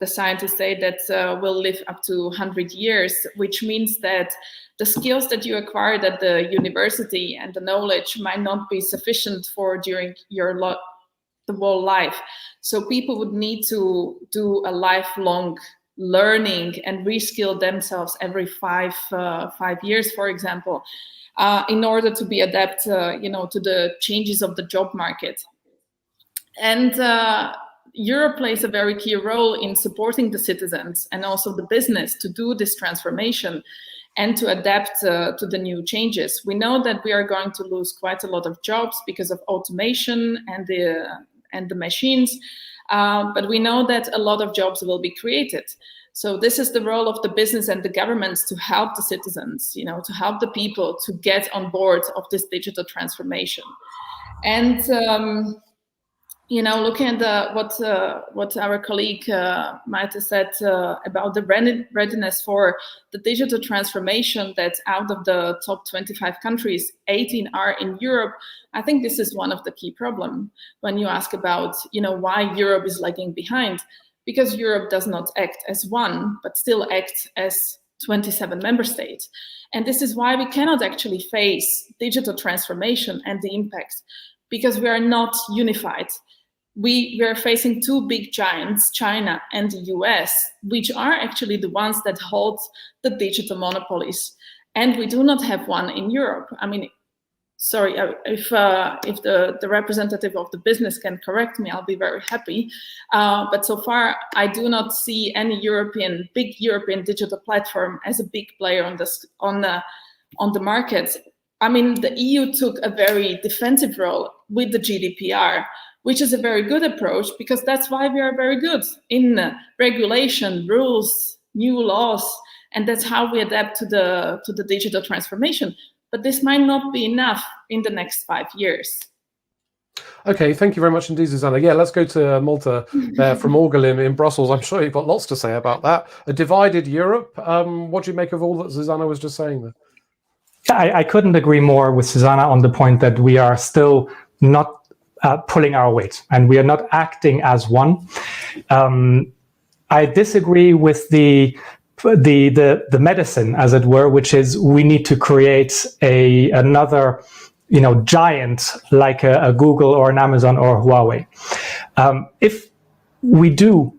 The scientists say that we'll live up to 100 years, which means that the skills that you acquired at the university and the knowledge might not be sufficient for during the whole life. So people would need to do a lifelong learning and reskill themselves every 5 years, for example, in order to be adapt, to the changes of the job market. And Europe plays a very key role in supporting the citizens and also the business to do this transformation and to adapt to the new changes. We know that we are going to lose quite a lot of jobs because of automation and the machines, but we know that a lot of jobs will be created. So this is the role of the business and the governments to help the citizens, to help the people to get on board of this digital transformation. And looking at what our colleague Malte said about the readiness for the digital transformation, that out of the top 25 countries, 18 are in Europe. I think this is one of the key problems when you ask about, why Europe is lagging behind, because Europe does not act as one, but still acts as 27 member states. And this is why we cannot actually face digital transformation and the impact, because we are not unified. We are facing two big giants, China and the US, which are actually the ones that hold the digital monopolies. And we do not have one in Europe. Sorry, if the representative of the business can correct me, I'll be very happy. But so far, I do not see any big European digital platform as a big player on the market. The EU took a very defensive role with the GDPR, which is a very good approach, because that's why we are very good in regulation, rules, new laws, and that's how we adapt to the digital transformation. But this might not be enough in the next 5 years. Okay, thank you very much indeed, Zuzana. Yeah, let's go to Malte from Orgelin in Brussels. I'm sure you've got lots to say about that. A divided Europe. What do you make of all that Zuzana was just saying there? I couldn't agree more with Zuzana on the point that we are still not pulling our weight, and we are not acting as one. I disagree with the medicine, as it were, which is we need to create another giant like a Google or an Amazon or Huawei. If we do,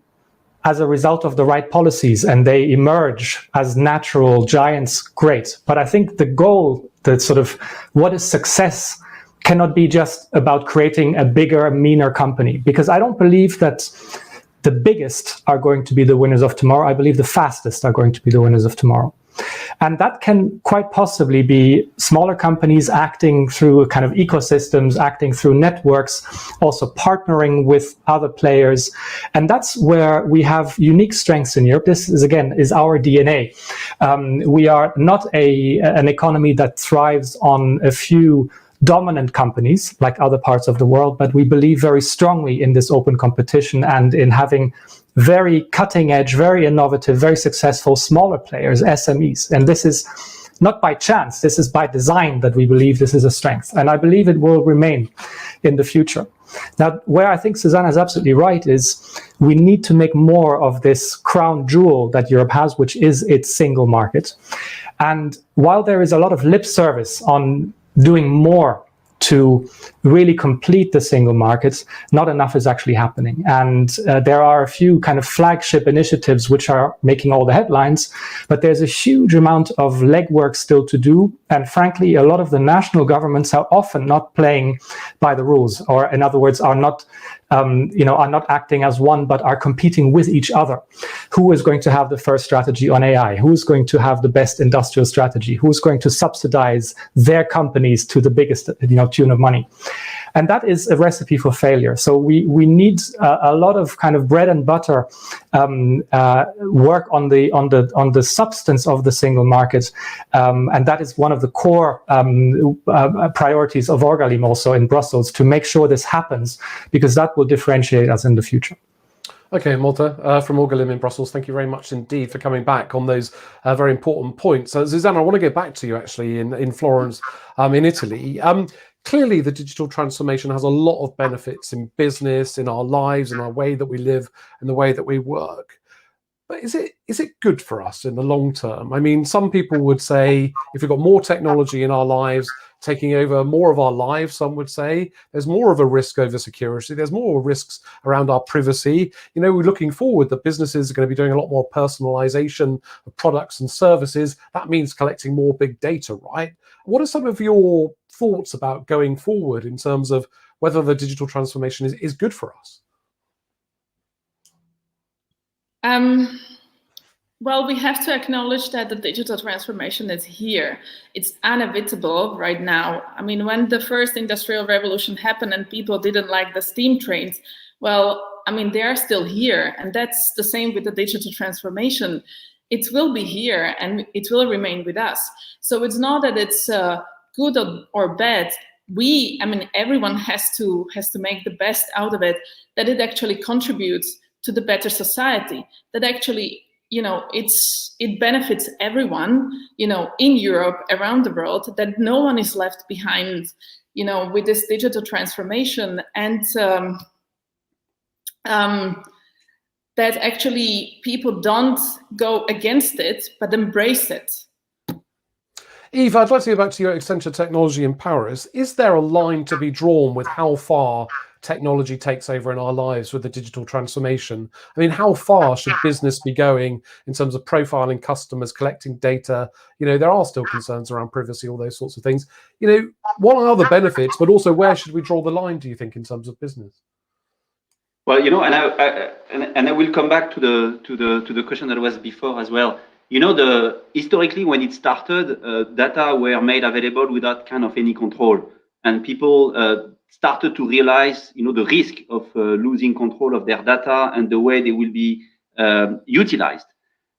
as a result of the right policies, and they emerge as natural giants, great. But I think the goal, the sort of what is success, cannot be just about creating a bigger, meaner company, because I don't believe that the biggest are going to be the winners of tomorrow. I believe the fastest are going to be the winners of tomorrow. And that can quite possibly be smaller companies acting through kind of ecosystems, acting through networks, also partnering with other players. And that's where we have unique strengths in Europe. This is our DNA. We are not an economy that thrives on a few dominant companies like other parts of the world, but we believe very strongly in this open competition and in having very cutting edge, very innovative, very successful smaller players, SMEs. And this is not by chance, this is by design that we believe this is a strength. And I believe it will remain in the future. Now, where I think Zuzana is absolutely right is we need to make more of this crown jewel that Europe has, which is its single market. And while there is a lot of lip service on doing more to really complete the single markets, not enough is actually happening. And there are a few kind of flagship initiatives which are making all the headlines, but there's a huge amount of legwork still to do. And frankly, a lot of the national governments are often not playing by the rules, or in other words, are not are not acting as one, but are competing with each other. Who is going to have the first strategy on AI? Who's going to have the best industrial strategy? Who's going to subsidize their companies to the biggest, tune of money? And that is a recipe for failure. So we need a lot of kind of bread and butter work on the substance of the single market, and that is one of the core priorities of Orgalim also in Brussels, to make sure this happens, because that will differentiate us in the future. Okay, Malte, from Orgalim in Brussels, thank you very much indeed for coming back on those very important points. Zuzana, I want to get back to you actually in Florence, in Italy. Clearly, the digital transformation has a lot of benefits in business, in our lives, in our way that we live, and the way that we work. But is it good for us in the long term? I mean, some people would say if we've got more technology in our lives, taking over more of our lives, some would say there's more of a risk over security. There's more risks around our privacy. We're looking forward that businesses are going to be doing a lot more personalization of products and services. That means collecting more big data, right? What are some of your thoughts about going forward in terms of whether the digital transformation is good for us? Well, we have to acknowledge that the digital transformation is here. It's inevitable right now. I mean, when the first industrial revolution happened and people didn't like the steam trains, well, I mean, they are still here. And that's the same with the digital transformation. It will be here and it will remain with us. So it's not that it's good or bad. Everyone has to make the best out of it, that it actually contributes to the better society, that actually, it benefits everyone, in Europe, around the world, that no one is left behind, with this digital transformation, and that actually people don't go against it, but embrace it. Yves, I'd like to go back to your Accenture Technology in Paris. Is there a line to be drawn with how far technology takes over in our lives with the digital transformation? I mean, how far should business be going in terms of profiling customers, collecting data? There are still concerns around privacy, all those sorts of things. What are the benefits, but also where should we draw the line, do you think, in terms of business? Well, and I will come back to the question that was before as well. Historically, when it started, data were made available without kind of any control, and people started to realize, the risk of losing control of their data and the way they will be utilized.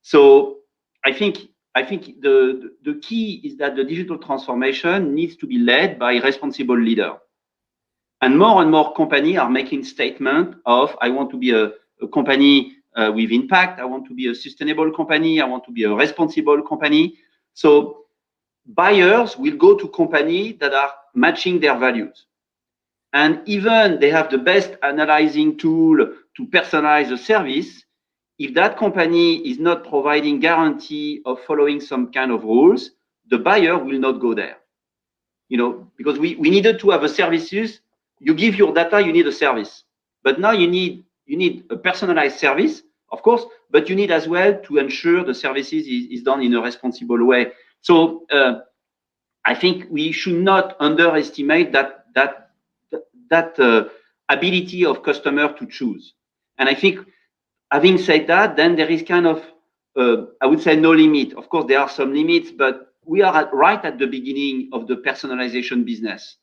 So I think the key is that the digital transformation needs to be led by a responsible leader. And more companies are making statements of, I want to be a company with impact. I want to be a sustainable company. I want to be a responsible company. So buyers will go to companies that are matching their values. And even they have the best analyzing tool to personalize the service, if that company is not providing guarantee of following some kind of rules, the buyer will not go there. Because we needed to have a services. You give your data, you need a service. But now you need a personalized service, of course, but you need as well to ensure the services is done in a responsible way. So I think we should not underestimate that ability of customer to choose. And I think, having said that, then there is kind of, I would say, no limit. Of course, there are some limits, but we are right at the beginning of the personalization business.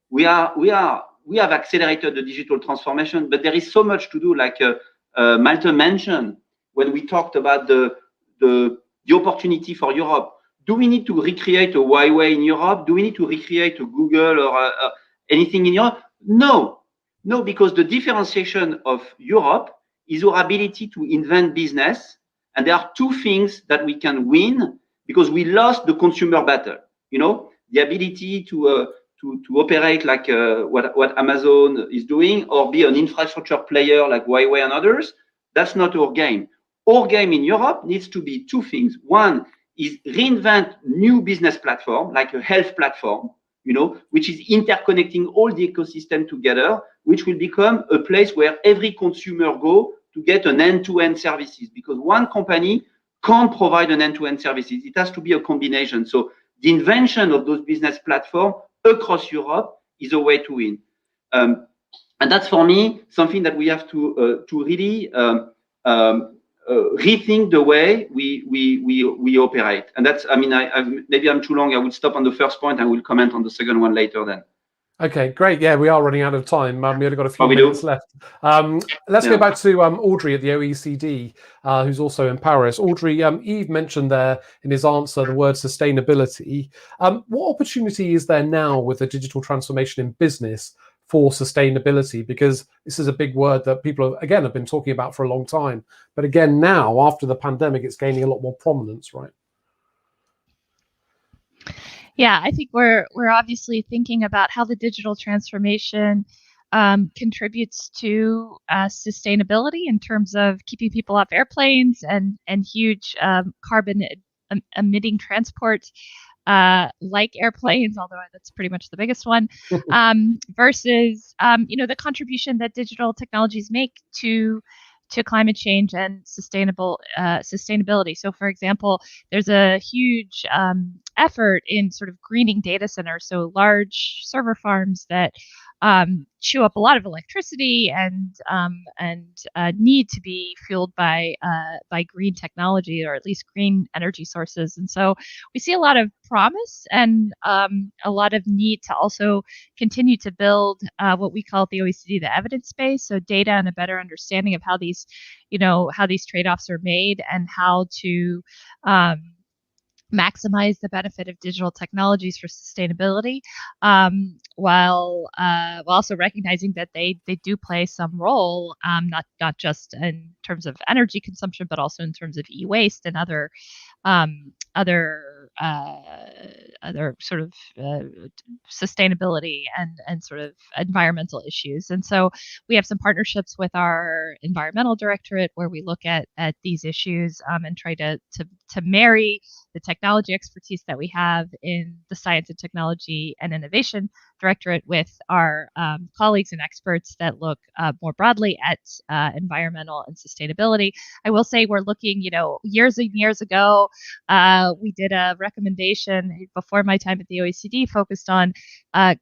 We have accelerated the digital transformation, but there is so much to do, like Malte mentioned when we talked about the opportunity for Europe. Do we need to recreate a Huawei in Europe? Do we need to recreate a Google or anything in Europe? No, because the differentiation of Europe is our ability to invent business. And there are two things that we can win because we lost the consumer battle. The ability to operate like what Amazon is doing, or be an infrastructure player like Huawei and others. That's not our game. Our game in Europe needs to be two things. One is reinvent new business platform, like a health platform, which is interconnecting all the ecosystem together, which will become a place where every consumer go to get an end-to-end services, because one company can't provide an end-to-end services. It has to be a combination. So the invention of those business platforms across Europe is a way to win. And that's for me something that we have to really rethink the way we operate. And that's, I mean, maybe I'm too long. I would stop on the first point. I will comment on the second one later then. Okay, great. Yeah, we are running out of time. We only got a few minutes left. Let's go back to Audrey at the OECD, who's also in Paris. Audrey, Yves mentioned there in his answer the word sustainability. What opportunity is there now with the digital transformation in business for sustainability? Because this is a big word that people, again, have been talking about for a long time. But again, now, after the pandemic, it's gaining a lot more prominence, right? Yeah, I think we're obviously thinking about how the digital transformation contributes to sustainability in terms of keeping people off airplanes and huge carbon emitting transport like airplanes, although that's pretty much the biggest one, versus the contribution that digital technologies make to climate change and sustainability. So, for example, there's a huge effort in sort of greening data centers, so large server farms that chew up a lot of electricity and need to be fueled by green technology, or at least green energy sources. And so we see a lot of promise and a lot of need to also continue to build what we call at the OECD the evidence base, so data and a better understanding of how these trade-offs are made and how to maximize the benefit of digital technologies for sustainability, while also recognizing that they do play some role, not just in terms of energy consumption, but also in terms of e-waste and other sort of sustainability and sort of environmental issues. And so we have some partnerships with our environmental directorate where we look at these issues and try to marry the technology expertise that we have in the Science and Technology and Innovation Directorate with our colleagues and experts that look more broadly at environmental and sustainability. I will say we're looking, years and years ago, we did a recommendation before my time at the OECD focused on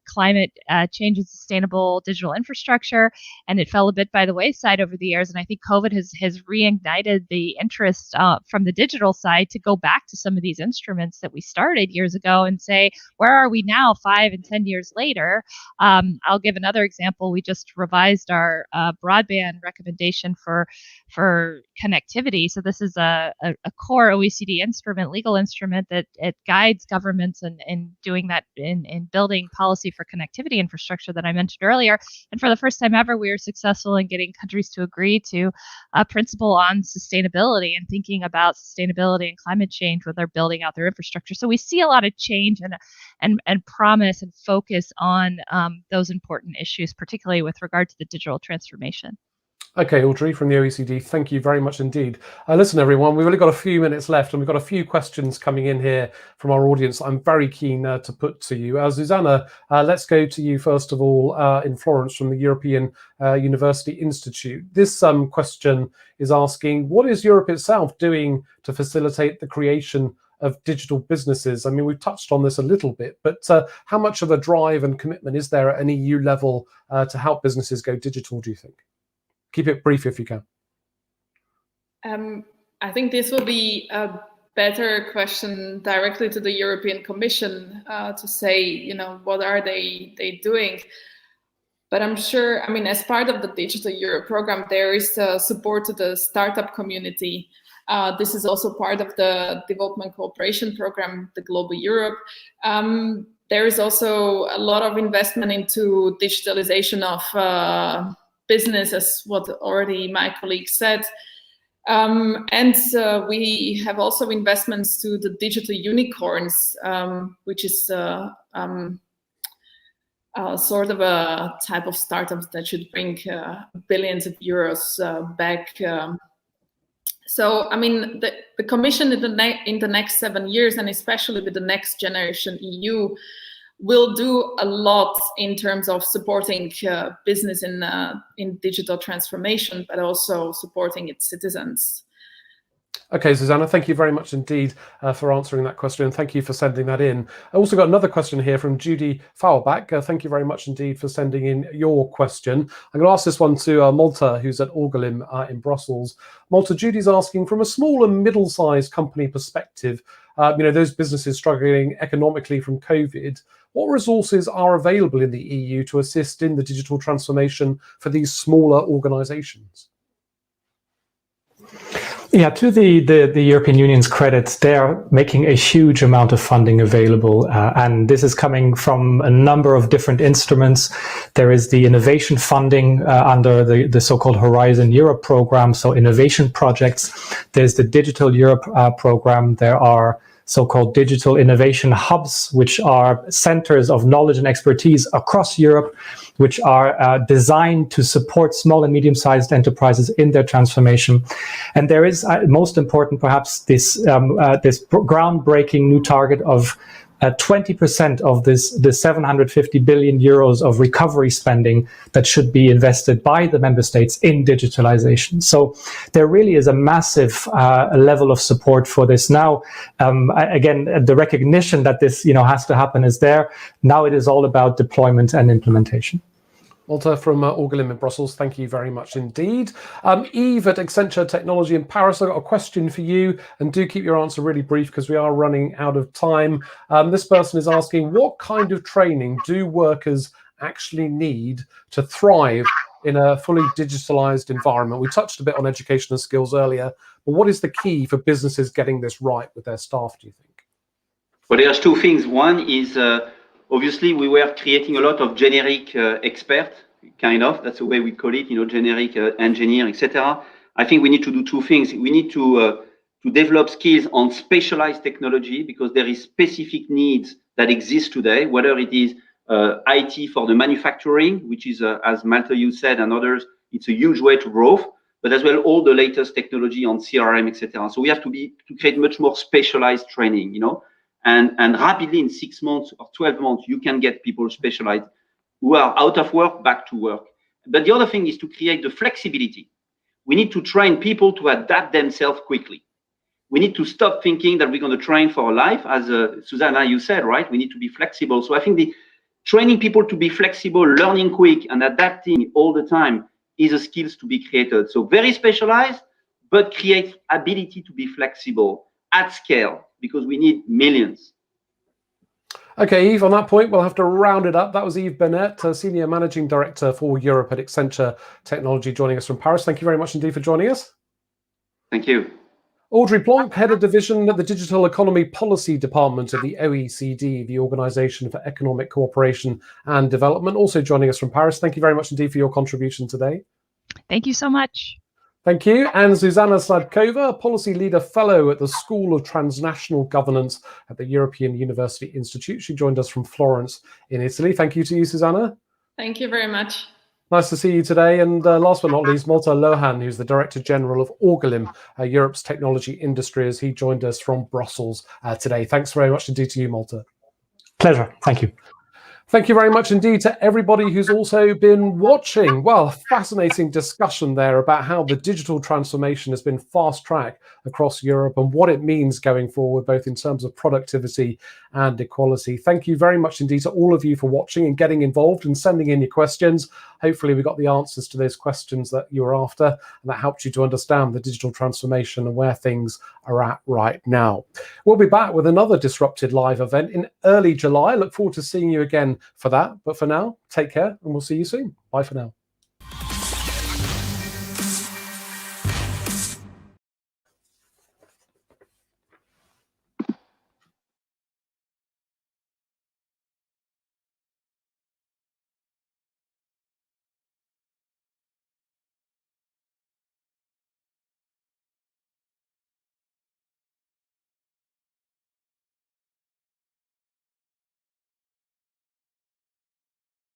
climate change and sustainable digital infrastructure, and it fell a bit by the wayside over the years. And I think COVID has reignited the interest from the digital side to go back to some of these instruments that we started years ago and say, where are we now 5 and 10 years later? I'll give another example. We just revised our broadband recommendation for connectivity. So this is a core OECD instrument, legal instrument that it guides governments in doing that, in building policy for connectivity infrastructure that I mentioned earlier. And for the first time ever, we were successful in getting countries to agree to a principle on sustainability and thinking about sustainability and climate change when they're building out their infrastructure. So we see a lot of change and promise and focus on those important issues, particularly with regard to the digital transformation. Okay, Audrey from the OECD, thank you very much indeed. Listen, everyone, we've only got a few minutes left and we've got a few questions coming in here from our audience I'm very keen to put to you. Zuzana, let's go to you first of all in Florence from the European University Institute. This question is asking, what is Europe itself doing to facilitate the creation of digital businesses? I mean, we've touched on this a little bit, but how much of a drive and commitment is there at an EU level to help businesses go digital, do you think? Keep it brief if you can. I think this will be a better question directly to the European Commission to say, what are they doing? But I'm sure, as part of the Digital Europe program, there is support to the startup community. This is also part of the development cooperation program, the Global Europe. There is also a lot of investment into digitalization of business, as what already my colleague said. And we have also investments to the digital unicorns, which is sort of a type of startups that should bring billions of euros back. So, the Commission in the next 7 years, and especially with the Next Generation EU, will do a lot in terms of supporting business in digital transformation, but also supporting its citizens. Okay, Zuzana, thank you very much indeed for answering that question, and thank you for sending that in. I also got another question here from Judy Fowlback. Thank you very much indeed for sending in your question. I'm going to ask this one to Malte, who's at Orgalim in Brussels. Malte, Judy's asking, from a small and middle-sized company perspective, those businesses struggling economically from COVID, what resources are available in the EU to assist in the digital transformation for these smaller organizations? Yeah, to the European Union's credit, they're making a huge amount of funding available, and this is coming from a number of different instruments. There is the innovation funding under the so-called Horizon Europe program, so innovation projects. There's the Digital Europe program. There are so-called digital innovation hubs, which are centers of knowledge and expertise across Europe, which are designed to support small and medium-sized enterprises in their transformation. And there is, most important perhaps, this groundbreaking new target of 20% of the 750 billion euros of recovery spending that should be invested by the member states in digitalization. So there really is a massive level of support for this now. Again, the recognition that this has to happen is there. Now it is all about deployment and implementation. Malte from Orgalim in Brussels, thank you very much indeed. Yves at Accenture Technology in Paris, I've got a question for you, and do keep your answer really brief because we are running out of time. This person is asking, what kind of training do workers actually need to thrive in a fully digitalized environment? We touched a bit on education and skills earlier, but what is the key for businesses getting this right with their staff, do you think? Well, there's two things. One is obviously, we were creating a lot of generic expert, kind of. That's the way we call it, generic engineer, etc. I think we need to do two things. We need to develop skills on specialized technology because there is specific needs that exist today, whether it is IT for the manufacturing, which is, as Malte, you said, and others, it's a huge way to growth, but as well all the latest technology on CRM, etc. So we have to create much more specialized training, And rapidly in 6 months or 12 months, you can get people specialized who are out of work back to work. But the other thing is to create the flexibility. We need to train people to adapt themselves quickly. We need to stop thinking that we're going to train for life, as Zuzana, you said, right? We need to be flexible. So I think the training people to be flexible, learning quick, and adapting all the time is a skills to be created. So very specialized, but create ability to be flexible at scale, because we need millions. Okay, Yves, on that point, we'll have to round it up. That was Yves Bernaert, Senior Managing Director for Europe at Accenture Technology, joining us from Paris. Thank you very much indeed for joining us. Thank you. Audrey Plonk, Head of Division at the Digital Economy Policy Department of the OECD, the Organisation for Economic Cooperation and Development, also joining us from Paris. Thank you very much indeed for your contribution today. Thank you so much. Thank you. And Zuzana Sladkova, Policy Leader Fellow at the School of Transnational Governance at the European University Institute. She joined us from Florence in Italy. Thank you to you, Zuzana. Thank you very much. Nice to see you today. And last but not least, Malte Lohan, who's the Director General of Orgalim, Europe's technology industry, as he joined us from Brussels today. Thanks very much indeed to you, Malte. Pleasure. Thank you. Thank you very much indeed to everybody who's also been watching. Well, fascinating discussion there about how the digital transformation has been fast-tracked across Europe and what it means going forward, both in terms of productivity and equality. Thank you very much indeed to all of you for watching and getting involved and sending in your questions. Hopefully we got the answers to those questions that you were after, and that helped you to understand the digital transformation and where things are at right now. We'll be back with another Disrupted live event in early July. Look forward to seeing you again for that. But for now, take care and we'll see you soon. Bye for now.